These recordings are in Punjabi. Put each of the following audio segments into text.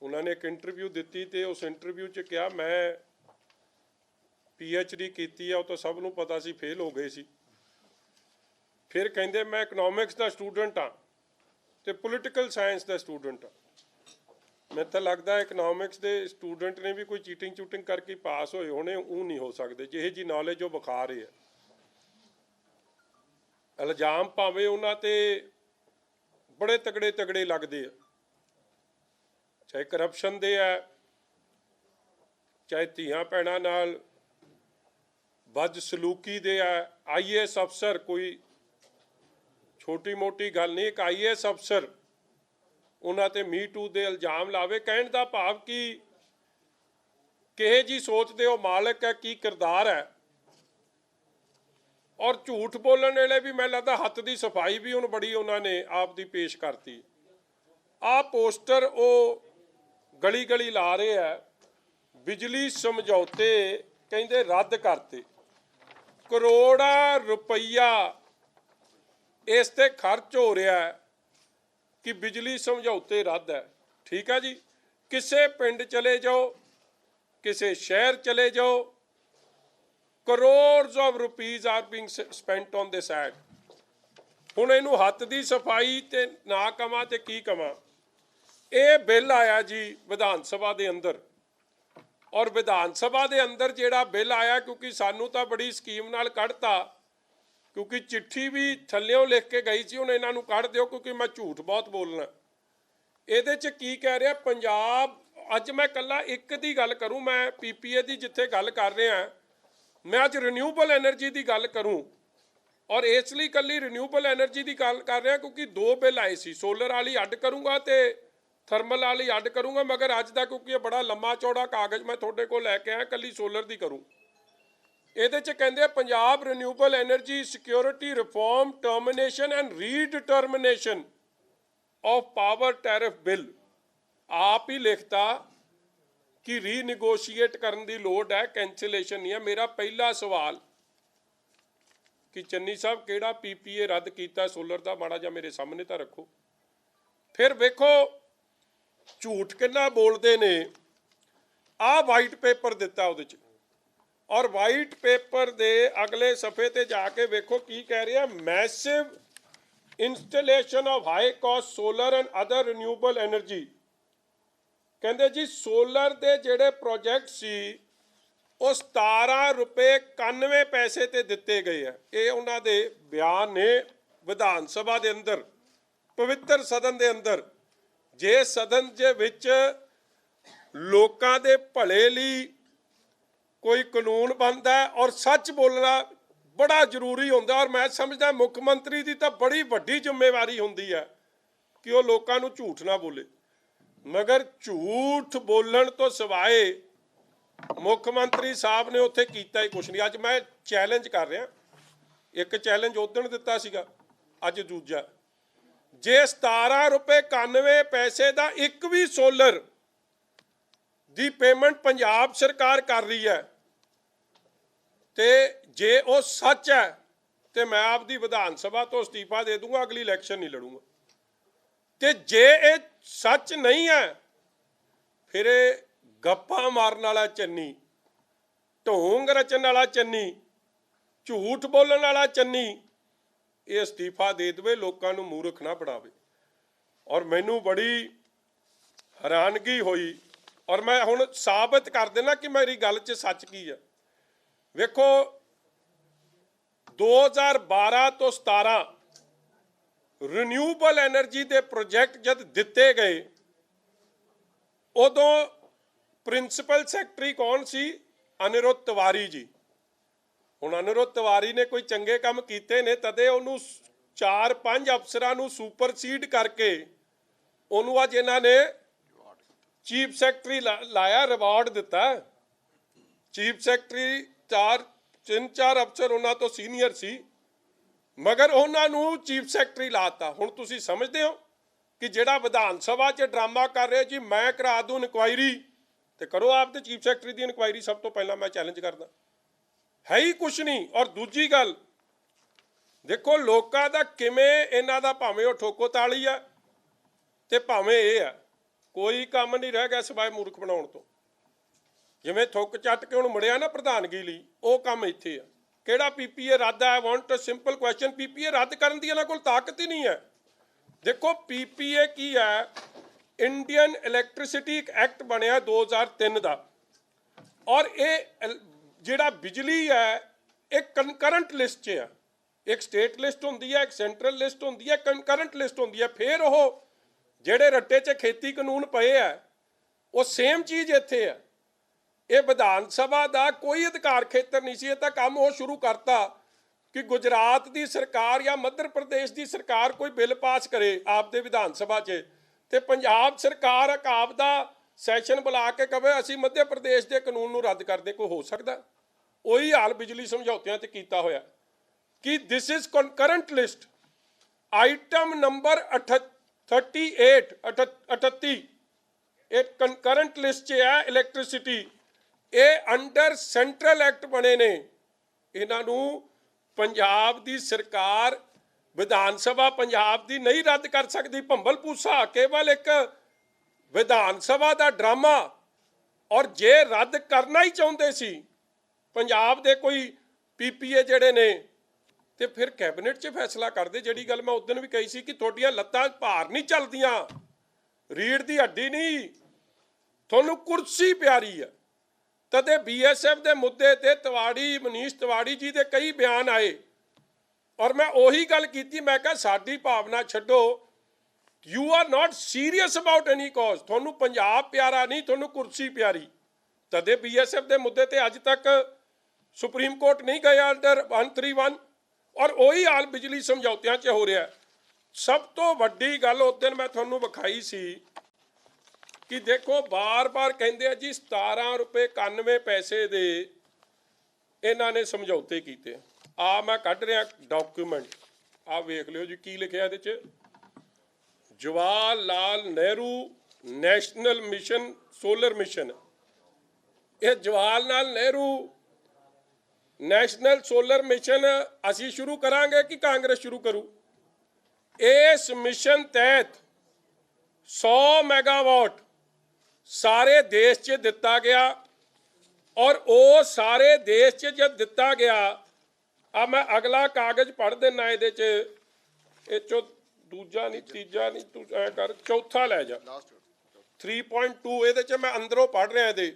उन्होंने एक इंटरव्यू दी तो उस इंटरव्यू च कहा मैं PhD की है, तो सब नूं पता सी फेल हो गए सी। फिर कहते मैं इकनॉमिक्स का स्टूडेंट हाँ तो पोलिटिकल साइंस का स्टूडेंट हाँ। मैं तो लगता इकनॉमिक्स के स्टूडेंट ने भी कोई चीटिंग चूटिंग करके पास होए होने, वो नहीं हो सकते जिहे जी नॉलेज वो विखा रहे हैं। इल्जाम भावें उन्हां ते बड़े तगड़े तगड़े लगते हैं, चाहे करप्शन दे है, चाहे धियां भैणां नाल बदसलूकी दे है। IAS अफसर कोई छोटी मोटी गल नहीं, एक IAS अफसर उन्हां ते मी टू दे इल्जाम लावे, कहण दा भाव कि किहे जी सोच दे वो मालिक है, की किरदार है। और झूठ बोलने वेले भी मैं लगता हत्थ की सफाई भी हुण बड़ी उन्होंने आप दी पेश करती। आ पोस्टर वो गली गली ला रहे है, बिजली समझौते कहते रद्द करते, करोड़ां रुपया इस ते खर्च हो रहा है कि बिजली समझौते रद्द है। ठीक है जी, किसे पिंड चले जाओ, किसे शहर चले जाओ, crores of rupees are being spent on this act. हुण इहनूं हत्थ दी सफाई ते ना कवां ते की कवां। ये बिल आया जी विधान सभा के अंदर, और विधान सभा के अंदर जिहड़ा बिल आया, क्योंकि सानू तो बड़ी स्कीम नाल कढ़ता, क्योंकि चिट्ठी भी थल्लियों लिख के गई सी, हुण इन्हां नूं कढ़ दिओ क्योंकि मैं झूठ बहुत बोलना। ਇਹਦੇ 'ਚ ਕੀ ਕਹਿ ਰਿਹਾ पंजाब, अज मैं कल्ला एक दी गल करूँ, मैं PPA की जिथे गल कर रहा, मैं अज रिन्यूएबल एनर्जी की गल करूँ, और इसलिए कल्ली रिन्यूएबल एनर्जी की गल कर रहा क्योंकि दो बिल आए सी, सोलर वाली अड करूँगा तो थर्मल वाली अड करूँगा। मगर अज का क्योंकि ये बड़ा लंबा चौड़ा कागज़ मैं थोड़े को लैके आया, कल्ली सोलर की करूँ। ਇਹਦੇ 'ਚ ਕਹਿੰਦੇ Punjab renewable energy security reform termination and redetermination of power tariff bill. आप ही लिखता कि रीनिगोशिएट करने की लोड़ है, कैंसलेशन नहीं है। मेरा पहला सवाल कि चन्नी साहब किहड़ा PPA रद्द किया सोलर का, माड़ा जा मेरे सामने तो रखो। फिर वेखो झूठ कितना बोलते ने। आ वाइट पेपर दिता उहदे च, और वाइट पेपर दे अगले सफ़े ते जाके वेखो की कह रहा, massive installation of high cost solar and other renewable energy. कहते जी सोलर के जिहड़े प्रोजेक्ट सी वो 17 रुपये 91 पैसे ते दिते गए हैं। ये उन्हां दे बयान ने विधान सभा के अंदर, पवित्र सदन के अंदर। जे सदन दे विच लोकां दे भले लई कोई कानून बनता है और सच बोलना बड़ा जरूरी होंदा, और मैं समझदा मुख्यमंत्री की तो बड़ी वड्डी जिम्मेवारी होंदी है कि वो लोकां नूं झूठ ना बोले। मगर झूठ बोलण तो सिवाए मुख्यमंत्री साहब ने उत्थे कीता ही कुछ नहीं। अज मैं चैलेंज कर रहा, एक चैलेंज उदण दिता सीगा, अज दूजा। जे 17 रुपये 91 पैसे का एक भी सोलर दी पेमेंट पंजाब सरकार कर रही है, तो जे वो सच है तो मैं आपकी विधान सभा तो अस्तीफा दे दूंगा, अगली इलैक्शन नहीं लड़ूंगा। तो जे ये सच नहीं है, फिर गप्पा मारन वाला चन्नी, ढोंग रचन वाला चन्नी, झूठ बोलने वाला चन्नी ये अस्तीफा दे दे, लोगों को मूर्ख ना बनावे। और मैनू बड़ी हैरानगी हुई, और मैं हुण साबित कर देना कि मेरी गल च सच की है। वेखो 2012 तो 17 रिन्यूएबल एनर्जी के प्रोजेक्ट जब दिते गए, उदों प्रिंसीपल सैकटरी कौन सी? अनिरुद्ध तिवारी जी। हुण अनिरुद्ध तिवारी ने कोई चंगे काम कीते ने, तदे उन्होंने 4-5 अफसरां नूं सुपरसीड करके उन्होंने अज इन्हां ने चीफ सैकटरी लाया, रिवॉर्ड दिता। चीफ सैकटरी 3-4 अफसर उन्हां तो सीनियर सी, मगर उन्होंने चीफ सैकटरी लाता। हुण तुसीं समझदे हो कि जिहड़ा विधान सभा च ड्रामा कर रहे जी मैं करा दूँ इनकुआयरी, तो करो आप तो चीफ सैकटरी की इनकुआयरी। सब तो पहला मैं चैलेंज करदा, है ही कुछ नहीं। और दूजी गल देखो लोगों का किवें इन्हां दा, भावें वो ठोको ताली है ते भावें ये है, ਕੋਈ ਕੰਮ ਨਹੀਂ ਰਹਿ ਗਿਆ ਸਿਵਾਏ ਮੂਰਖ ਬਣਾਉਣ ਤੋਂ। ਜਿਵੇਂ ਥੁੱਕ ਚੱਟ ਕੇ ਹੁਣ ਮੁੜਿਆ ਨਾ ਪ੍ਰਧਾਨਗੀ ਲਈ, ਉਹ ਕੰਮ ਇੱਥੇ ਆ। ਕਿਹੜਾ ਪੀਪੀਏ ਰੱਦ ਆ? I want a simple question. PPA ਰੱਦ ਕਰਨ ਦੀ ਇਹਨਾਂ ਕੋਲ ਤਾਕਤ ਹੀ ਨਹੀਂ ਹੈ। ਦੇਖੋ ਪੀਪੀਏ ਕੀ ਹੈ, ਇੰਡੀਅਨ ਇਲੈਕਟ੍ਰਿਸਿਟੀ ਐਕਟ ਬਣਿਆ 2003 ਦਾ, ਔਰ ਇਹ ਜਿਹੜਾ ਬਿਜਲੀ ਹੈ ਇਹ ਕੰਕਰੰਟ ਲਿਸਟ 'ਚ ਆ। ਇੱਕ ਸਟੇਟ ਲਿਸਟ ਹੁੰਦੀ ਹੈ, ਇੱਕ ਸੈਂਟਰਲ ਲਿਸਟ ਹੁੰਦੀ ਹੈ, ਕੰਕਰੰਟ ਲਿਸਟ ਹੁੰਦੀ ਹੈ। ਫਿਰ ਉਹ ਜਿਹੜੇ ਰੱਟੇ 'ਚ ਖੇਤੀ ਕਾਨੂੰਨ ਪਏ ਆ, ਉਹ ਸੇਮ ਚੀਜ਼ ਇੱਥੇ ਆ। ਇਹ ਵਿਧਾਨ ਸਭਾ ਦਾ ਕੋਈ ਅਧਿਕਾਰ ਖੇਤਰ ਨਹੀਂ ਸੀ। ਇਹ ਤਾਂ ਕੰਮ ਉਹ ਸ਼ੁਰੂ ਕਰਤਾ ਕਿ ਗੁਜਰਾਤ ਦੀ ਸਰਕਾਰ ਜਾਂ ਮੱਧ ਪ੍ਰਦੇਸ਼ ਦੀ ਸਰਕਾਰ ਕੋਈ ਬਿੱਲ ਪਾਸ ਕਰੇ ਆਪਦੇ ਵਿਧਾਨ ਸਭਾ 'ਚ, ਤੇ ਪੰਜਾਬ ਸਰਕਾਰ ਆਪ ਦਾ ਸੈਸ਼ਨ ਬੁਲਾ ਕੇ ਕਵੇ ਅਸੀਂ ਮੱਧ ਪ੍ਰਦੇਸ਼ ਦੇ ਕਾਨੂੰਨ ਨੂੰ ਰੱਦ ਕਰਦੇ। ਕੋਈ ਹੋ ਸਕਦਾ? ਉਹੀ ਹਾਲ ਬਿਜਲੀ ਸਮਝੌਤਿਆਂ 'ਚ ਕੀਤਾ ਹੋਇਆ ਕਿ this is concurrent list. Item number 38 ਇਹ ਕੰਕਰੰਟ ਲਿਸਟ 'ਚ ਹੈ ਇਲੈਕਟ੍ਰਿਸਿਟੀ। ਇਹ ਅੰਡਰ ਸੈਂਟਰਲ ਐਕਟ ਬਣੇ ਨੇ। ਇਹਨਾਂ ਨੂੰ ਪੰਜਾਬ ਦੀ ਸਰਕਾਰ, ਵਿਧਾਨ ਸਭਾ ਪੰਜਾਬ ਦੀ ਨਹੀਂ ਰੱਦ ਕਰ ਸਕਦੀ। ਭੰਬਲ ਭੂਸਾ ਕੇਵਲ ਇੱਕ ਵਿਧਾਨ ਸਭਾ ਦਾ ਡਰਾਮਾ। ਔਰ ਜੇ ਰੱਦ ਕਰਨਾ ਹੀ ਚਾਹੁੰਦੇ ਸੀ ਪੰਜਾਬ ਦੇ ਕੋਈ ਪੀਪੀਏ ਜਿਹੜੇ ਨੇ, ਤੇ ਫਿਰ ਕੈਬਨਿਟ 'ਚ ਫੈਸਲਾ ਕਰਦੇ। ਜਿਹੜੀ ਗੱਲ ਮੈਂ ਉਸ ਦਿਨ ਵੀ ਕਹੀ ਸੀ ਕਿ ਤੁਹਾਡੀਆਂ ਲੱਤਾਂ ਭਾਰ ਨਹੀਂ ਚੱਲਦੀਆਂ, ਰੀੜ੍ਹ ਦੀ ਹੱਡੀ ਨਹੀਂ, ਤੁਹਾਨੂੰ ਕੁਰਸੀ ਪਿਆਰੀ ਆ। ਤਦੇ BSF ਦੇ ਮੁੱਦੇ ਤੇ ਤਿਵਾੜੀ, ਮਨੀਸ਼ ਤਿਵਾੜੀ ਜੀ ਦੇ ਕਈ ਬਿਆਨ ਆਏ, ਔਰ ਮੈਂ ਉਹੀ ਗੱਲ ਕੀਤੀ। ਮੈਂ ਕਿਹਾ ਸਾਡੀ ਭਾਵਨਾ ਛੱਡੋ, you are not serious about any cause. ਤੁਹਾਨੂੰ ਪੰਜਾਬ ਪਿਆਰਾ ਨਹੀਂ, ਤੁਹਾਨੂੰ ਕੁਰਸੀ ਪਿਆਰੀ। ਤਦੇ BSF ਦੇ ਮੁੱਦੇ ਤੇ ਅੱਜ ਤੱਕ ਸੁਪਰੀਮ ਕੋਰਟ ਨਹੀਂ ਗਏ ਅੰਡਰ 131। ਔਰ ਉਹੀ ਹਾਲ ਬਿਜਲੀ ਸਮਝੌਤਿਆਂ 'ਚ ਹੋ ਰਿਹਾ। ਸਭ ਤੋਂ ਵੱਡੀ ਗੱਲ ਉਸ ਦਿਨ ਮੈਂ ਤੁਹਾਨੂੰ ਵਿਖਾਈ ਸੀ ਕਿ ਦੇਖੋ ਬਾਰ-ਬਾਰ ਕਹਿੰਦੇ ਆ ਜੀ 17 ਰੁਪਏ 91 ਪੈਸੇ ਦੇ ਇਹਨਾਂ ਨੇ ਸਮਝੌਤੇ ਕੀਤੇ। ਆ ਮੈਂ ਕੱਢ ਰਿਹਾ ਡਾਕੂਮੈਂਟ, ਆ ਵੇਖ ਲਿਓ ਜੀ ਕੀ ਲਿਖਿਆ ਇਹਦੇ 'ਚ। Jawahar Lal Nehru national mission solar mission. ਇਹ Jawahar Lal Nehru national solar mission ਅਸੀਂ ਸ਼ੁਰੂ ਕਰਾਂਗੇ ਕਿ ਕਾਂਗਰਸ ਸ਼ੁਰੂ ਕਰੂ? ਇਸ ਮਿਸ਼ਨ ਤਹਿਤ 100 ਮੈਗਾਵਾਟ ਸਾਰੇ ਦੇਸ਼ 'ਚ ਦਿੱਤਾ ਗਿਆ, ਔਰ ਉਹ ਸਾਰੇ ਦੇਸ਼ 'ਚ ਜਦ ਦਿੱਤਾ ਗਿਆ, ਆ ਮੈਂ ਅਗਲਾ ਕਾਗਜ਼ ਪੜ੍ਹ ਦਿੰਦਾ ਇਹਦੇ 'ਚ। ਇਹ 'ਚੋਂ ਦੂਜਾ ਨਹੀਂ, ਤੀਜਾ ਨਹੀਂ, ਤੂੰ ਐ ਕਰ ਚੌਥਾ ਲੈ ਜਾ। 3.2 ਇਹਦੇ 'ਚ ਮੈਂ ਅੰਦਰੋਂ ਪੜ੍ਹ ਰਿਹਾ। ਇਹਦੇ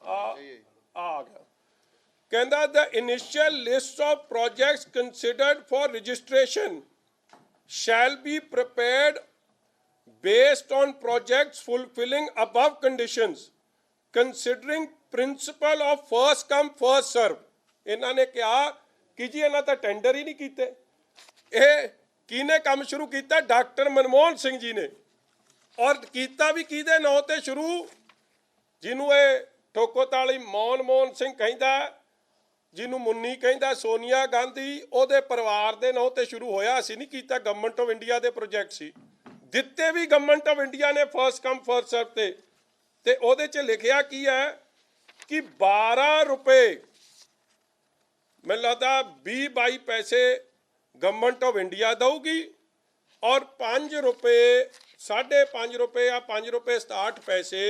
ਆ ਗਿਆ, ਕਹਿੰਦਾ the initial list of projects considered for registration shall be prepared based on projects fulfilling above conditions considering principle of first come first serve। ਇਹਨਾਂ ਨੇ ਕਿਹਾ ਕਿ ਜੀ ਇਹਨਾਂ ਤਾਂ ਟੈਂਡਰ ਹੀ ਨਹੀਂ ਕੀਤੇ। ਇਹ ਕਿਹਨੇ ਕੰਮ ਸ਼ੁਰੂ ਕੀਤਾ? ਡਾਕਟਰ ਮਨਮੋਹਨ ਸਿੰਘ ਜੀ ਨੇ। ਔਰ ਕੀਤਾ ਵੀ ਕਿਹਦੇ ਨਾਂ ਤੇ ਸ਼ੁਰੂ? ਜਿਹਨੂੰ ਇਹ ਠੋਕੋਤਾਲੀ ਮਨਮੋਹਨ ਸਿੰਘ ਕਹਿੰਦਾ, ਜਿਹਨੂੰ ਮੁੰਨੀ ਕਹਿੰਦਾ ਸੋਨੀਆ ਗਾਂਧੀ, ਉਹਦੇ ਪਰਿਵਾਰ ਦੇ ਨਾਂ ਤੇ ਸ਼ੁਰੂ ਹੋਇਆ। ਅਸੀਂ ਨਹੀਂ ਕੀਤਾ, ਗਵਰਨਮੈਂਟ ਆਫ ਇੰਡੀਆ ਦੇ ਪ੍ਰੋਜੈਕਟ ਸੀ। ਦਿੱਤੇ ਵੀ ਗਵਰਨਮੈਂਟ ਆਫ ਇੰਡੀਆ ਨੇ ਫਸਟ ਕਮ ਫਸਟ ਸਰਵ ਤੇ ਉਹਦੇ 'ਚ ਲਿਖਿਆ ਕੀ ਹੈ ਕਿ 12 ਰੁਪਏ ਮੈਨੂੰ ਲੱਗਦਾ 20-22 ਪੈਸੇ ਗਵਰਨਮੈਂਟ ਆਫ ਇੰਡੀਆ ਦਊਗੀ, ਔਰ 5 ਰੁਪਏ 5.5 ਰੁਪਏ ਆ 5 ਰੁਪਏ 67 ਪੈਸੇ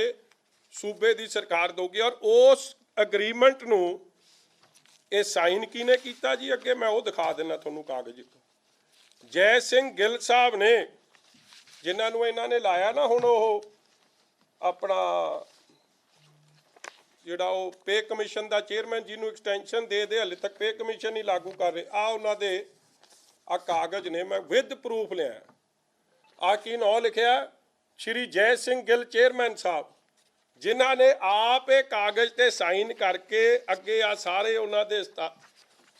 ਸੂਬੇ ਦੀ ਸਰਕਾਰ ਦਊਗੀ। ਔਰ ਉਸ ਅਗਰੀਮੈਂਟ ਨੂੰ ਇਹ ਸਾਈਨ ਕਿਹਨੇ ਕੀਤਾ ਜੀ? ਅੱਗੇ ਮੈਂ ਉਹ ਦਿਖਾ ਦਿੰਦਾ ਤੁਹਾਨੂੰ ਕਾਗਜ਼। ਜੈ ਸਿੰਘ ਗਿੱਲ ਸਾਹਿਬ ਨੇ, ਜਿਨ੍ਹਾਂ ਨੂੰ ਇਹਨਾਂ ਨੇ ਲਾਇਆ ਨਾ ਹੁਣ ਉਹ ਆਪਣਾ ਜਿਹੜਾ ਉਹ ਪੇ ਕਮਿਸ਼ਨ ਦਾ ਚੇਅਰਮੈਨ, ਜਿਹਨੂੰ ਐਕਸਟੈਂਸ਼ਨ ਦੇ ਹਾਲੇ ਤੱਕ ਪੇ ਕਮਿਸ਼ਨ ਹੀ ਲਾਗੂ ਕਰ ਰਹੇ। ਆ ਉਹਨਾਂ ਦੇ ਆ ਕਾਗਜ਼ ਨੇ, ਮੈਂ ਵਿਦ ਪ੍ਰੂਫ ਲਿਆ। ਆ ਕੀ ਨਾਂ ਲਿਖਿਆ? ਸ਼੍ਰੀ ਜੈ ਸਿੰਘ ਗਿੱਲ ਚੇਅਰਮੈਨ ਸਾਹਿਬ, ਜਿਨ੍ਹਾਂ ਨੇ ਆਪ ਇਹ ਕਾਗਜ਼ ਤੇ ਸਾਈਨ ਕਰਕੇ ਅੱਗੇ ਆ ਸਾਰੇ ਉਹਨਾਂ ਦੇ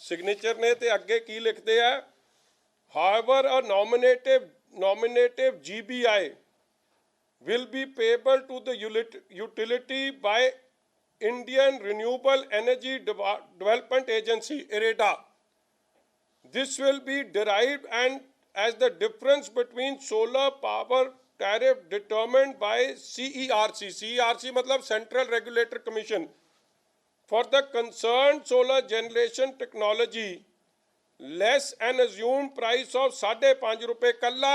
ਸਿਗਨੇਚਰ ਨੇ। ਤੇ ਅੱਗੇ ਕੀ ਲਿਖਦੇ ਆ? However a nominative GBI will be payable to the utility by Indian Renewable Energy Development Agency IREDA. This will be derived and as the difference between solar power tariff determined by CERC। CERC मतलब Central Regulator Commission for the concerned solar generation technology less an assumed price of 5.5 रुपए। कल्ला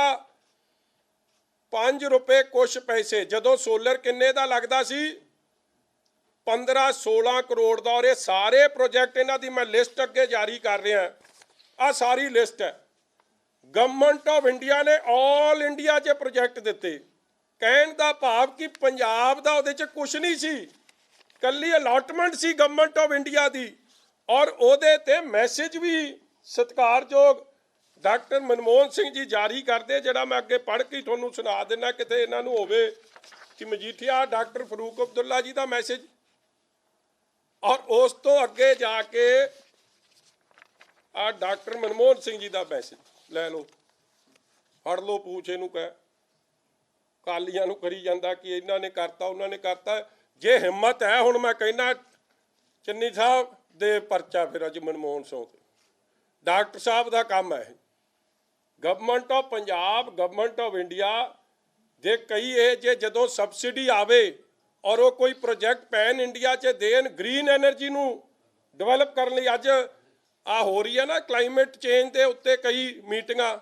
₹5 ਕੁਛ ਪੈਸੇ। ਜਦੋਂ ਸੋਲਰ ਕਿੰਨੇ ਦਾ ਲੱਗਦਾ ਸੀ? 15-16 ਕਰੋੜ ਦਾ। ਔਰ ਇਹ ਸਾਰੇ ਪ੍ਰੋਜੈਕਟ, ਇਹਨਾਂ ਦੀ ਮੈਂ ਲਿਸਟ ਅੱਗੇ ਜਾਰੀ ਕਰ ਰਿਹਾ, ਆ ਸਾਰੀ ਲਿਸਟ ਹੈ। ਗਵਰਨਮੈਂਟ ਆਫ ਇੰਡੀਆ ਨੇ ਆਲ ਇੰਡੀਆ 'ਚ ਪ੍ਰੋਜੈਕਟ ਦਿੱਤੇ। ਕਹਿਣ ਦਾ ਭਾਵ ਕਿ ਪੰਜਾਬ ਦਾ ਉਹਦੇ 'ਚ ਕੁਛ ਨਹੀਂ ਸੀ, ਕੱਲੀ allotment C government of India ਦੀ। ਔਰ ਉਹਦੇ ਤੇ ਮੈਸੇਜ ਵੀ ਸਤਿਕਾਰਯੋਗ ਡਾਕਟਰ ਮਨਮੋਹਨ ਸਿੰਘ ਜੀ ਜਾਰੀ ਕਰਦੇ, ਜਿਹੜਾ ਮੈਂ ਅੱਗੇ ਪੜ੍ਹ ਕੇ ਤੁਹਾਨੂੰ ਸੁਣਾ ਦਿੰਦਾ, ਕਿਤੇ ਇਹਨਾਂ ਨੂੰ ਹੋਵੇ ਕਿ ਮਜੀਠੀਆ ਡਾਕਟਰ ਫਰੂਕ ਅਬਦੁੱਲਾ ਜੀ ਦਾ ਮੈਸੇਜ। ਔਰ ਉਸ ਤੋਂ ਅੱਗੇ ਜਾ ਕੇ ਆ ਡਾਕਟਰ ਮਨਮੋਹਨ ਸਿੰਘ ਜੀ ਦਾ ਮੈਸੇਜ ਲੈ ਲਓ, ਫੜ ਲਓ ਪੂਛ ਇਹਨੂੰ। ਕਹਿ ਕਾਲੀਆਂ ਨੂੰ ਕਰੀ ਜਾਂਦਾ ਕਿ ਇਹਨਾਂ ਨੇ ਕਰਤਾ ਉਹਨਾਂ ਨੇ ਕਰਤਾ। ਜੇ ਹਿੰਮਤ ਹੈ, ਹੁਣ ਮੈਂ ਕਹਿੰਦਾ ਚੰਨੀ ਸਾਹਿਬ ਦੇ ਪਰਚਾ ਫਿਰ ਅੱਜ ਮਨਮੋਹਨ ਸਿੰਘ ਤੇ। ਡਾਕਟਰ ਸਾਹਿਬ ਦਾ ਕੰਮ ਹੈ। Government of Punjab, government of India ਦੇ ਕਈ ਇਹ ਜੇ ਜਦੋਂ ਸਬਸਿਡੀ ਆਵੇ ਔਰ ਉਹ ਕੋਈ ਪ੍ਰੋਜੈਕਟ ਪੈਨ ਇੰਡੀਆ 'ਚ ਦੇਣ ਗ੍ਰੀਨ ਐਨਰਜੀ ਨੂੰ ਡਿਵੈਲਪ ਕਰਨ ਲਈ। ਅੱਜ ਆ ਹੋ ਰਹੀ ਹੈ ਨਾ ਕਲਾਈਮੇਟ ਚੇਂਜ ਦੇ ਉੱਤੇ ਕਈ ਮੀਟਿੰਗਾਂ,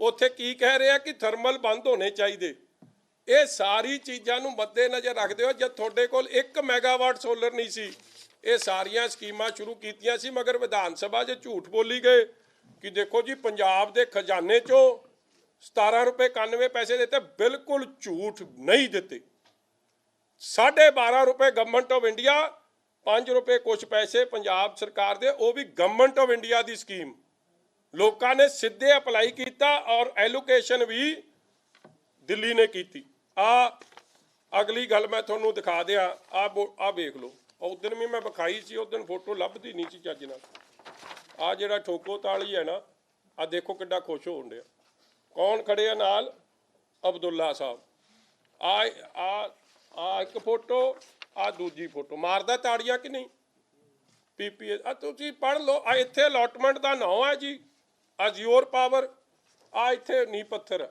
ਉੱਥੇ ਕੀ ਕਹਿ ਰਹੇ ਆ ਕਿ ਥਰਮਲ ਬੰਦ ਹੋਣੇ ਚਾਹੀਦੇ। ਇਹ ਸਾਰੀ ਚੀਜ਼ਾਂ ਨੂੰ ਮੱਦੇ ਨਜ਼ਰ ਰੱਖਦੇ ਹੋ। ਜਦ ਤੁਹਾਡੇ ਕੋਲ 1 ਮੈਗਾਵਾਟ ਸੋਲਰ ਨਹੀਂ ਸੀ, ਇਹ ਸਾਰੀਆਂ ਸਕੀਮਾਂ ਸ਼ੁਰੂ ਕੀਤੀਆਂ ਸੀ, ਮਗਰ ਵਿਧਾਨ ਸਭਾ 'ਚ ਝੂਠ ਬੋਲੀ ਗਏ ਕਿ ਦੇਖੋ ਜੀ ਪੰਜਾਬ ਦੇ ਖਜ਼ਾਨੇ 'ਚੋਂ ₹17.91 ਦਿੱਤੇ। ਬਿਲਕੁਲ ਝੂਠ ਨਹੀਂ ਦਿੱਤੇ। ₹12.5 ਗਵਰਨਮੈਂਟ ਆਫ ਇੰਡੀਆ, ₹5 ਕੁਛ ਪੈਸੇ ਪੰਜਾਬ ਸਰਕਾਰ ਦੇ, ਉਹ ਵੀ government of India the scheme. ਲੋਕਾਂ ਨੇ ਸਿੱਧੇ ਅਪਲਾਈ ਕੀਤਾ ਔਰ ਐਲੋਕੇਸ਼ਨ ਵੀ ਦਿੱਲੀ ਨੇ ਕੀਤੀ। ਅਗਲੀ ਗੱਲ ਮੈਂ ਤੁਹਾਨੂੰ ਦਿਖਾ ਦਿਆਂ, ਆ ਵੇਖ ਲਓ। ਉਸ ਦਿਨ ਵੀ ਮੈਂ ਵਿਖਾਈ ਸੀ, ਉਸ ਦਿਨ ਫੋਟੋ ਲੱਭਦੀ ਨਹੀਂ ਸੀ ਚੱਜ ਨਾਲ। ਆ ਜਿਹੜਾ ਠੋਕੋ ਤਾਲੀ ਹੈ ਨਾ, ਆ ਦੇਖੋ ਕਿੱਡਾ ਖੁਸ਼ ਹੋਣ ਡਿਆ। ਕੌਣ ਖੜੇ ਆ ਨਾਲ? ਅਬਦੁੱਲਾ ਸਾਹਿਬ। ਆ ਇੱਕ ਫੋਟੋ, ਆ ਦੂਜੀ ਫੋਟੋ। ਮਾਰਦਾ ਤਾੜੀਆਂ ਕਿ ਨਹੀਂ? PPA ਆ ਤੁਸੀਂ ਪੜ੍ਹ ਲਓ। ਆ ਇੱਥੇ ਅਲਾਟਮੈਂਟ ਦਾ ਨਾਂ ਹੈ ਜੀ, ਅਜ਼ਿਓਰ ਪਾਵਰ। ਆ ਇੱਥੇ ਨੀਂਹ ਪੱਥਰ ਹੈ।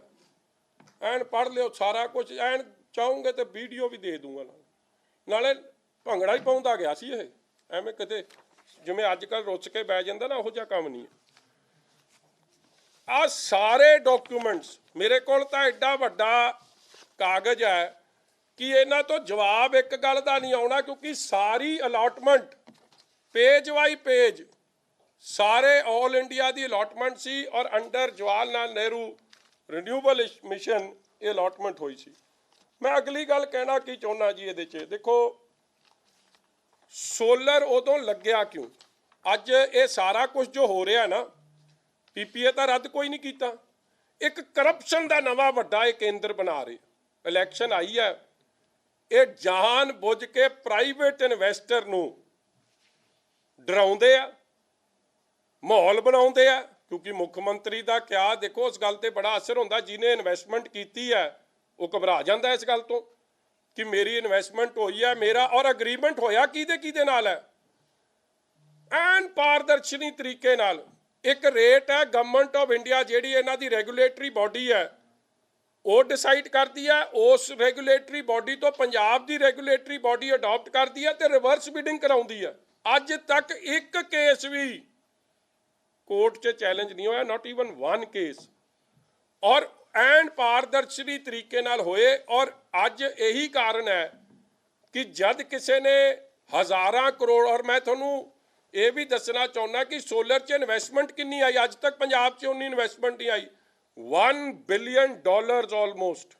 ਐਨ ਪੜ੍ਹ ਲਿਓ ਸਾਰਾ ਕੁਝ। ਐਨ ਚਾਹੋਗੇ ਤਾਂ ਵੀਡੀਓ ਵੀ ਦੇ ਦੂੰਗਾ। ਨਾਲੇ ਭੰਗੜਾ ਹੀ ਪਾਉਂਦਾ ਗਿਆ ਸੀ ਇਹ, ਐਵੇਂ ਕਿਤੇ ਜਿਵੇਂ ਅੱਜ ਕੱਲ੍ਹ ਰੁੱਚ ਕੇ ਬਹਿ ਜਾਂਦਾ ਨਾ, ਉਹੋ ਜਿਹਾ ਕੰਮ ਨਹੀਂ ਹੈ। ਆ ਸਾਰੇ ਡਾਕੂਮੈਂਟਸ ਮੇਰੇ ਕੋਲ ਤਾਂ ਐਡਾ ਵੱਡਾ ਕਾਗਜ਼ ਹੈ ਕਿ ਇਹਨਾਂ ਤੋਂ ਜਵਾਬ ਇੱਕ ਗੱਲ ਦਾ ਨਹੀਂ ਆਉਣਾ, ਕਿਉਂਕਿ ਸਾਰੀ ਅਲਾਟਮੈਂਟ ਪੇਜ ਬਾਈ ਪੇਜ ਸਾਰੇ ਆਲ ਇੰਡੀਆ ਦੀ ਅਲਾਟਮੈਂਟ ਸੀ। ਔਰ under Jawahar Lal Nehru renewable mission ਇਹ ਅਲਾਟਮੈਂਟ ਹੋਈ ਸੀ। ਮੈਂ ਅਗਲੀ ਗੱਲ ਕਹਿਣਾ ਕੀ ਚਾਹੁੰਦਾ ਜੀ, ਇਹਦੇ 'ਚ ਦੇਖੋ ਸੋਲਰ ਉਦੋਂ ਲੱਗਿਆ ਕਿਉਂ? ਅੱਜ ਇਹ ਸਾਰਾ ਕੁਝ ਜੋ ਹੋ ਰਿਹਾ ਨਾ, PPA ਤਾਂ ਰੱਦ ਕੋਈ ਨਹੀਂ ਕੀਤਾ। ਇੱਕ ਕਰਪਸ਼ਨ ਦਾ ਨਵਾਂ ਵੱਡਾ ਇਹ ਕੇਂਦਰ ਬਣਾ ਰਹੇ। ਇਲੈਕਸ਼ਨ ਆਈ ਹੈ, ਇਹ ਜਾਣ ਬੁੱਝ ਕੇ ਪ੍ਰਾਈਵੇਟ ਇਨਵੈਸਟਰ ਨੂੰ ਡਰਾਉਂਦੇ ਆ, ਮਾਹੌਲ ਬਣਾਉਂਦੇ ਆ। ਕਿਉਂਕਿ ਮੁੱਖ ਮੰਤਰੀ ਦਾ ਕਿਹਾ, ਦੇਖੋ ਉਸ ਗੱਲ ਤੇ ਬੜਾ ਅਸਰ ਹੁੰਦਾ। ਜਿਹਨੇ ਇਨਵੈਸਟਮੈਂਟ ਕੀਤੀ ਹੈ ਉਹ ਘਬਰਾ ਜਾਂਦਾ ਇਸ ਗੱਲ ਤੋਂ ਕਿ ਮੇਰੀ ਇਨਵੈਸਟਮੈਂਟ ਹੋਈ ਹੈ, ਮੇਰਾ ਔਰ ਅਗਰੀਮੈਂਟ ਹੋਇਆ ਕਿਹਦੇ ਨਾਲ ਹੈ। ਐਨ ਪਾਰਦਰਸ਼ੀ ਤਰੀਕੇ ਨਾਲ ਇੱਕ ਰੇਟ ਹੈ। ਗਵਰਨਮੈਂਟ ਆਫ ਇੰਡੀਆ ਜਿਹੜੀ ਇਹਨਾਂ ਦੀ ਰੈਗੂਲੇਟਰੀ ਬਾਡੀ ਹੈ, ਉਹ ਡਿਸਾਈਡ ਕਰਦੀ ਹੈ। ਉਸ ਰੈਗੂਲੇਟਰੀ ਬਾਡੀ ਤੋਂ ਪੰਜਾਬ ਦੀ ਰੈਗੂਲੇਟਰੀ ਬਾਡੀ ਅਡਾਪਟ ਕਰਦੀ ਹੈ ਤੇ ਰਿਵਰਸ ਬਿਡਿੰਗ ਕਰਾਉਂਦੀ ਹੈ। ਅੱਜ ਤੱਕ ਇੱਕ ਕੇਸ ਵੀ ਕੋਰਟ 'ਚ ਚੈਲੰਜ ਨਹੀਂ ਹੋਇਆ, ਨਾਟ ਈਵਨ ਵਨ ਕੇਸ। ਔਰ ਐਨ ਪਾਰਦਰਸ਼ੀ ਤਰੀਕੇ ਨਾਲ ਹੋਏ। ਔਰ ਅੱਜ ਇਹੀ ਕਾਰਨ ਹੈ ਕਿ ਜਦ ਕਿਸੇ ਨੇ ਹਜ਼ਾਰਾਂ ਕਰੋੜ, ਔਰ ਮੈਂ ਤੁਹਾਨੂੰ ਇਹ ਵੀ ਦੱਸਣਾ ਚਾਹੁੰਦਾ ਕਿ ਸੋਲਰ 'ਚ ਇਨਵੈਸਟਮੈਂਟ ਕਿੰਨੀ ਆਈ। ਅੱਜ ਤੱਕ ਪੰਜਾਬ 'ਚ ਉਨੀ ਇਨਵੈਸਟਮੈਂਟ ਨਹੀਂ ਆਈ। $1 ਬਿਲੀਅਨ ਆਲਮੋਸਟ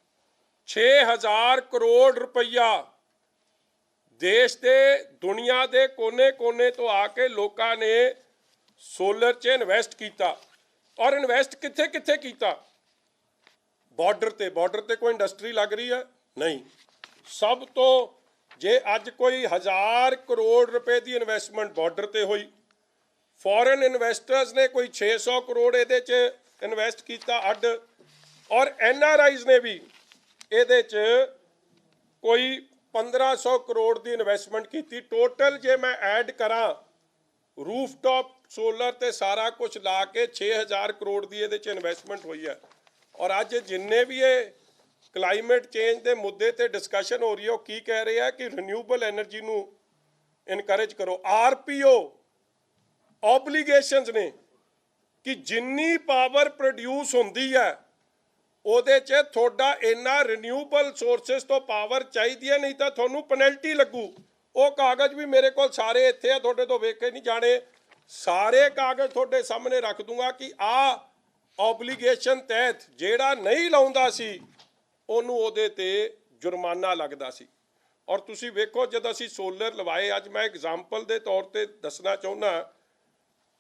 6000 ਕਰੋੜ ਰੁਪਈਆ ਦੇਸ਼ ਦੇ ਦੁਨੀਆ ਦੇ ਕੋਨੇ-ਕੋਨੇ ਤੋਂ ਆ ਕੇ ਲੋਕਾਂ ਨੇ ਸੋਲਰ 'ਚ ਇਨਵੈਸਟ ਕੀਤਾ। ਔਰ ਇਨਵੈਸਟ ਕਿੱਥੇ ਕੀਤਾ? ਬਾਰਡਰ ਤੇ ਕੋਈ ਇੰਡਸਟਰੀ ਲੱਗ ਰਹੀ ਹੈ? ਨਹੀਂ। ਸਭ ਤੋਂ ਜੇ ਅੱਜ ਕੋਈ 1000 ਕਰੋੜ ਰੁਪਏ ਦੀ ਇਨਵੈਸਟਮੈਂਟ ਬਾਰਡਰ ਤੇ ਹੋਈ, ਫੋਰਨ ਇਨਵੈਸਟਰਸ ਨੇ ਕੋਈ 600 ਕਰੋੜ ਇਹਦੇ 'ਚ ਇਨਵੈਸਟ ਕੀਤਾ ਅੱਡ, ਔਰ NRIs ਨੇ ਵੀ ਇਹਦੇ 'ਚ ਕੋਈ 1500 ਕਰੋੜ ਦੀ ਇਨਵੈਸਟਮੈਂਟ ਕੀਤੀ। ਟੋਟਲ ਜੇ ਮੈਂ ਐਡ ਕਰਾਂ ਰੂਫਟਾਪ ਸੋਲਰ ਤੇ ਸਾਰਾ ਕੁਝ ਲਾ ਕੇ 6000 ਕਰੋੜ ਦੀ ਇਹਦੇ 'ਚ ਇਨਵੈਸਟਮੈਂਟ ਹੋਈ ਹੈ। ਔਰ ਅੱਜ ਜਿੰਨੇ ਵੀ ਇਹ ਕਲਾਈਮੇਟ ਚੇਂਜ ਦੇ ਮੁੱਦੇ ਤੇ ਡਿਸਕਸ਼ਨ ਹੋ ਰਹੀ ਹੈ, ਉਹ ਕੀ ਕਹਿ ਰਹੇ ਆ ਕਿ ਰਿਨਿਊਬਲ ਐਨਰਜੀ ਨੂੰ ਇਨਕਰੇਜ ਕਰੋ। RPO ਓਬਲੀਗੇਸ਼ਨਸ ਨੇ ਕਿ ਜਿੰਨੀ ਪਾਵਰ ਪ੍ਰੋਡਿਊਸ ਹੁੰਦੀ ਹੈ ਉਹਦੇ 'ਚ ਤੁਹਾਡਾ ਇੰਨਾ ਰੀਨਿਊਏਬਲ ਸੋਰਸਸ ਤੋਂ ਪਾਵਰ ਚਾਹੀਦੀ ਹੈ, ਨਹੀਂ ਤਾਂ ਤੁਹਾਨੂੰ ਪੈਨਲਟੀ ਲੱਗੂ। ਉਹ ਕਾਗਜ਼ ਵੀ ਮੇਰੇ ਕੋਲ ਸਾਰੇ ਇੱਥੇ ਆ, ਤੁਹਾਡੇ ਤੋਂ ਵੇਖੇ ਨਹੀਂ ਜਾਣੇ। ਸਾਰੇ ਕਾਗਜ਼ ਤੁਹਾਡੇ ਸਾਹਮਣੇ ਰੱਖ ਦੂੰਗਾ ਕਿ ਆਹ ਓਬਲੀਗੇਸ਼ਨ ਤਹਿਤ ਜਿਹੜਾ ਨਹੀਂ ਲਾਉਂਦਾ ਸੀ ਉਹਨੂੰ ਉਹਦੇ ਤੇ ਜੁਰਮਾਨਾ ਲੱਗਦਾ ਸੀ। ਔਰ ਤੁਸੀਂ ਵੇਖੋ ਜਦ ਅਸੀਂ ਸੋਲਰ ਲਵਾਏ, ਅੱਜ ਮੈਂ ਐਗਜ਼ਾਮਪਲ ਦੇ ਤੌਰ ਤੇ ਦੱਸਣਾ ਚਾਹੁੰਦਾ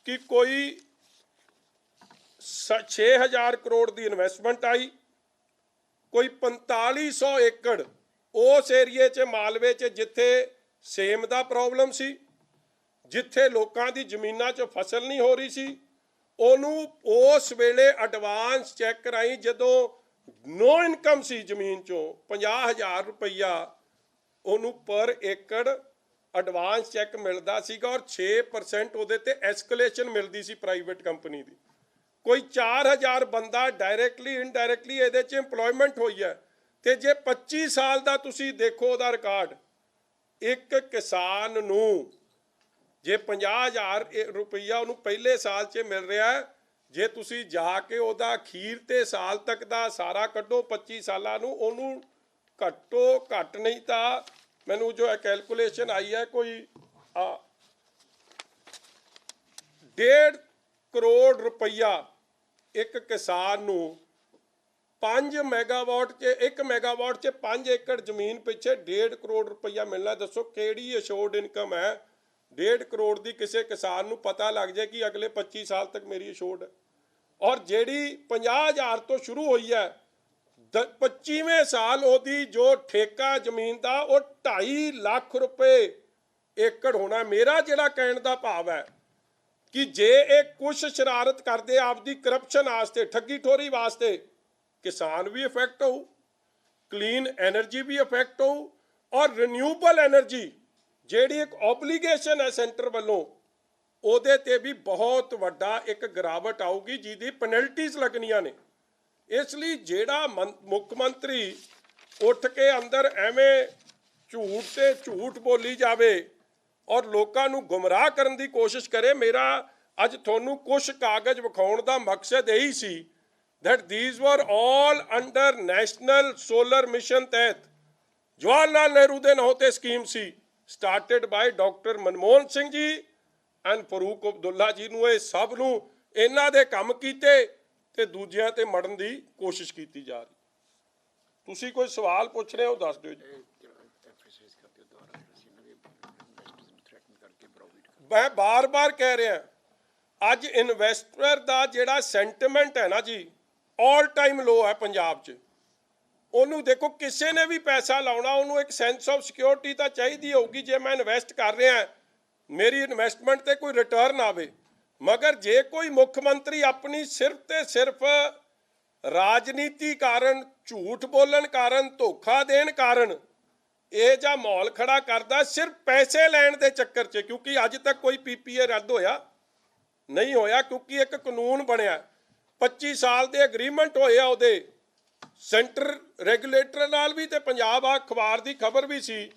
ਕਿ ਕੋਈ 6000 ਕਰੋੜ ਦੀ ਇਨਵੈਸਟਮੈਂਟ ਆਈ, ਕੋਈ 4500 ਏਕੜ ਉਸ ਏਰੀਏ 'ਚ ਮਾਲਵੇ 'ਚ ਜਿੱਥੇ ਸੇਮ ਦਾ ਪ੍ਰੋਬਲਮ ਸੀ, ਜਿੱਥੇ ਲੋਕਾਂ ਦੀ ਜ਼ਮੀਨਾਂ 'ਚ ਫਸਲ ਨਹੀਂ ਹੋ ਰਹੀ ਸੀ, ਉਹਨੂੰ ਉਸ ਵੇਲੇ ਐਡਵਾਂਸ ਚੈੱਕ ਕਰਾਈ ਜਦੋਂ ਨੋ ਇਨਕਮ ਸੀ ਜ਼ਮੀਨ 'ਚੋਂ 50,000 ਰੁਪਈਆ ਉਹਨੂੰ ਪਰ ਏਕੜ ਐਡਵਾਂਸ ਚੈੱਕ ਮਿਲਦਾ ਸੀਗਾ ਔਰ 6% ਉਹਦੇ ਤੇ ਐਸਕੇਲੇਸ਼ਨ ਮਿਲਦੀ ਸੀ ਪ੍ਰਾਈਵੇਟ ਕੰਪਨੀ ਦੀ। ਕੋਈ 4000 ਬੰਦਾ ਡਾਇਰੈਕਟਲੀ ਇਨਡਾਇਰੈਕਟਲੀ ਇਹਦੇ 'ਚ ਇੰਪਲੋਇਮੈਂਟ ਹੋਈ ਹੈ। ਤੇ ਜੇ 25 ਸਾਲ ਦਾ ਤੁਸੀਂ ਦੇਖੋ ਉਹਦਾ ਰਿਕਾਰਡ, ਇੱਕ ਕਿਸਾਨ ਨੂੰ ਜੇ 50,000 ਰੁਪਈਆ ਉਹਨੂੰ ਪਹਿਲੇ ਸਾਲ 'ਚ ਮਿਲ ਰਿਹਾ ਹੈ, ਜੇ ਤੁਸੀਂ ਜਾ ਕੇ ਉਹਦਾ ਅਖੀਰ ਤੇ ਸਾਲ ਤੱਕ ਦਾ ਸਾਰਾ ਕੱਢੋ 25 ਸਾਲਾਂ ਨੂੰ, ਉਹਨੂੰ ਘੱਟੋ ਘੱਟ ਨਹੀਂ ਤਾਂ ਮੈਨੂੰ ਜੋ ਕੈਲਕੂਲੇਸ਼ਨ ਆਈ ਹੈ ਕੋਈ 1.5 ਕਰੋੜ ਰੁਪਈਆ ਇੱਕ ਕਿਸਾਨ ਨੂੰ 5 ਮੈਗਾਵਾਟ 'ਚ 1 ਮੈਗਾਵਾਟ 'ਚ 5 ਏਕੜ ਜ਼ਮੀਨ ਪਿੱਛੇ 1.5 ਕਰੋੜ ਰੁਪਈਆ ਮਿਲਣਾ। ਦੱਸੋ ਕਿਹੜੀ ਅਸ਼ੋਰਡ ਇਨਕਮ ਹੈ 1.5 ਕਰੋੜ ਦੀ ਕਿਸੇ ਕਿਸਾਨ ਨੂੰ ਪਤਾ ਲੱਗ ਜਾਏ ਕਿ ਅਗਲੇ 25 ਸਾਲ ਤੱਕ ਮੇਰੀ ਅਸ਼ੋਰਡ ਹੈ। ਔਰ ਜਿਹੜੀ 50,000 ਤੋਂ ਸ਼ੁਰੂ ਹੋਈ ਹੈ 25ਵੇਂ ਸਾਲ ਉਹਦੀ ਜੋ ਠੇਕਾ ਜ਼ਮੀਨ ਦਾ ਉਹ 2.5 ਲੱਖ ਰੁਪਏ ਏਕੜ ਹੋਣਾ। ਮੇਰਾ ਜਿਹੜਾ ਕਹਿਣ ਦਾ ਭਾਵ ਹੈ ਕਿ ਜੇ ਇਹ ਕੁਛ ਸ਼ਰਾਰਤ ਕਰਦੇ ਆਪਦੀ ਕਰਪਸ਼ਨ ਵਾਸਤੇ, ਠੱਗੀ ਠੋਰੀ ਵਾਸਤੇ, ਕਿਸਾਨ ਵੀ ਇਫੈਕਟ ਹੋਊ, ਕਲੀਨ ਐਨਰਜੀ ਵੀ ਇਫੈਕਟ ਹੋਊ ਔਰ ਰੀਨਿਊਏਬਲ ਐਨਰਜੀ ਜਿਹੜੀ ਇੱਕ ਓਬਲੀਗੇਸ਼ਨ ਹੈ ਸੈਂਟਰ ਵੱਲੋਂ ਉਹਦੇ ਤੇ ਵੀ ਬਹੁਤ ਵੱਡਾ ਇੱਕ ਗਿਰਾਵਟ ਆਊਗੀ ਜਿਹਦੀ ਪੈਨਲਟੀਜ਼ ਲੱਗਣੀਆਂ ਨੇ। ਇਸ ਲਈ ਜਿਹੜਾ ਮੁੱਖ ਮੰਤਰੀ ਉੱਠ ਕੇ ਅੰਦਰ ਐਵੇਂ ਝੂਠ ਤੇ ਝੂਠ ਬੋਲੀ ਜਾਵੇ ਔਰ ਲੋਕਾਂ ਨੂੰ ਗੁੰਮਰਾਹ ਕਰਨ ਦੀ ਕੋਸ਼ਿਸ਼ ਕਰੇ, ਮੇਰਾ ਅੱਜ ਤੁਹਾਨੂੰ ਕੁਝ ਕਾਗਜ਼ ਵਿਖਾਉਣ ਦਾ ਮਕਸਦ ਇਹੀ ਸੀ that these were all under national solar mission ਤਹਿਤ ਜਵਾਹਰ ਲਾਲ ਨਹਿਰੂ ਦੇ ਨਾਂ ਤੇ scheme C, started by doctor Manmohan Singh ji and Farooq Abdullah ਜੀ ਨੂੰ। ਇਹ ਸਭ ਨੂੰ ਇਹਨਾਂ ਦੇ ਕੰਮ ਕੀਤੇ ਤੇ ਦੂਜਿਆਂ ਤੇ ਮੜਨ ਦੀ ਕੋਸ਼ਿਸ਼ ਕੀਤੀ ਜਾ ਰਹੀ। ਤੁਸੀਂ ਕੋਈ ਸਵਾਲ ਪੁੱਛ ਰਹੇ ਹੋ ਦੱਸ ਦਿਓ ਜੀ। ਮੈਂ ਬਾਰ-ਬਾਰ ਕਹਿ ਰਿਹਾ ਅੱਜ ਇਨਵੈਸਟਰ ਦਾ ਜਿਹੜਾ ਸੈਂਟੀਮੈਂਟ ਹੈ ਨਾ ਜੀ ਆਲ ਟਾਈਮ ਲੋ ਹੈ ਪੰਜਾਬ 'ਚ। ਉਹਨੂੰ ਦੇਖੋ ਕਿਸੇ ਨੇ ਵੀ ਪੈਸਾ ਲਾਉਣਾ ਉਹਨੂੰ ਇੱਕ ਸੈਂਸ ਆਫ ਸਿਕਿਉਰਿਟੀ ਤਾਂ ਚਾਹੀਦੀ ਹੋਊਗੀ। ਜੇ ਮੈਂ ਇਨਵੈਸਟ ਕਰ ਰਿਹਾ ਮੇਰੀ ਇਨਵੈਸਟਮੈਂਟ ਤੇ ਕੋਈ ਰਿਟਰਨ ਆਵੇ, ਮਗਰ ਜੇ ਕੋਈ ਮੁੱਖ ਮੰਤਰੀ ਆਪਣੀ ਸਿਰਫ ਤੇ ਸਿਰਫ ਰਾਜਨੀਤੀ ਕਾਰਨ, ਝੂਠ ਬੋਲਣ ਕਾਰਨ, ਧੋਖਾ ਦੇਣ ਕਾਰਨ ਇਹ ਜਿਹਾ ਮਾਹੌਲ ਖੜਾ ਕਰਦਾ ਸਿਰਫ ਪੈਸੇ ਲੈਣ ਦੇ ਚੱਕਰ 'ਚ, ਕਿਉਂਕਿ ਅੱਜ ਤੱਕ ਕੋਈ ਪੀਪੀਏ ਰੱਦ ਹੋਇਆ ਨਹੀਂ ਹੋਇਆ ਕਿਉਂਕਿ ਇੱਕ ਕਾਨੂੰਨ ਬਣਿਆ 25 ਸਾਲ ਦੇ ਐਗਰੀਮੈਂਟ ਹੋਏ ਆ ਉਹਦੇ ਸੈਂਟਰ ਰੈਗੂਲੇਟਰ ਨਾਲ ਵੀ ਤੇ ਪੰਜਾਬ ਅਖਬਾਰ ਦੀ ਖਬਰ ਵੀ ਸੀ।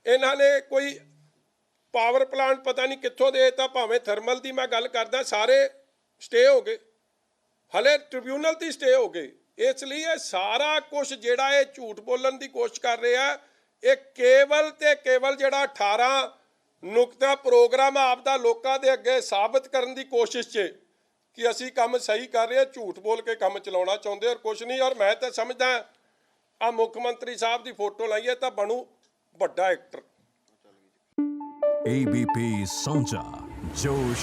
ਇਹਨਾਂ ਨੇ ਕੋਈ ਪਾਵਰ ਪਲਾਂਟ ਪਤਾ ਨਹੀਂ ਕਿੱਥੋਂ ਦੇ ਤਾਂ ਭਾਵੇਂ ਥਰਮਲ ਦੀ ਮੈਂ ਗੱਲ ਕਰਦਾ ਸਾਰੇ ਸਟੇ ਹੋ ਗਏ, ਹਲੇ ਟ੍ਰਿਬਿਊਨਲ ਦੀ ਸਟੇ ਹੋ ਗਏ। ਇਸ ਲਈ ਇਹ ਸਾਰਾ ਕੁਝ ਜਿਹੜਾ ਇਹ ਝੂਠ ਬੋਲਣ ਦੀ ਕੋਸ਼ਿਸ਼ ਕਰ ਰਿਹਾ ਇਹ ਕੇਵਲ ਤੇ ਕੇਵਲ ਜਿਹੜਾ 18 ਨੁਕਤਾ ਪ੍ਰੋਗਰਾਮ ਆਪਦਾ ਲੋਕਾਂ ਦੇ ਅੱਗੇ ਸਾਬਤ ਕਰਨ ਦੀ ਕੋਸ਼ਿਸ਼ 'ਚ ਕਿ ਅਸੀਂ ਕੰਮ ਸਹੀ ਕਰ ਰਹੇ ਹਾਂ, ਝੂਠ ਬੋਲ ਕੇ ਕੰਮ ਚਲਾਉਣਾ ਚਾਹੁੰਦੇ ਔਰ ਕੁਛ ਨਹੀਂ। ਔਰ ਮੈਂ ਤਾਂ ਸਮਝਦਾ ਆ ਮੁੱਖ ਮੰਤਰੀ ਸਾਹਿਬ ਦੀ ਫੋਟੋ ਲਾਈਏ ਤਾਂ ਬਣੂ ਵੱਡਾ ਐਕਟਰ। ABP ਸਾਂਝਾ ਜੋਸ਼।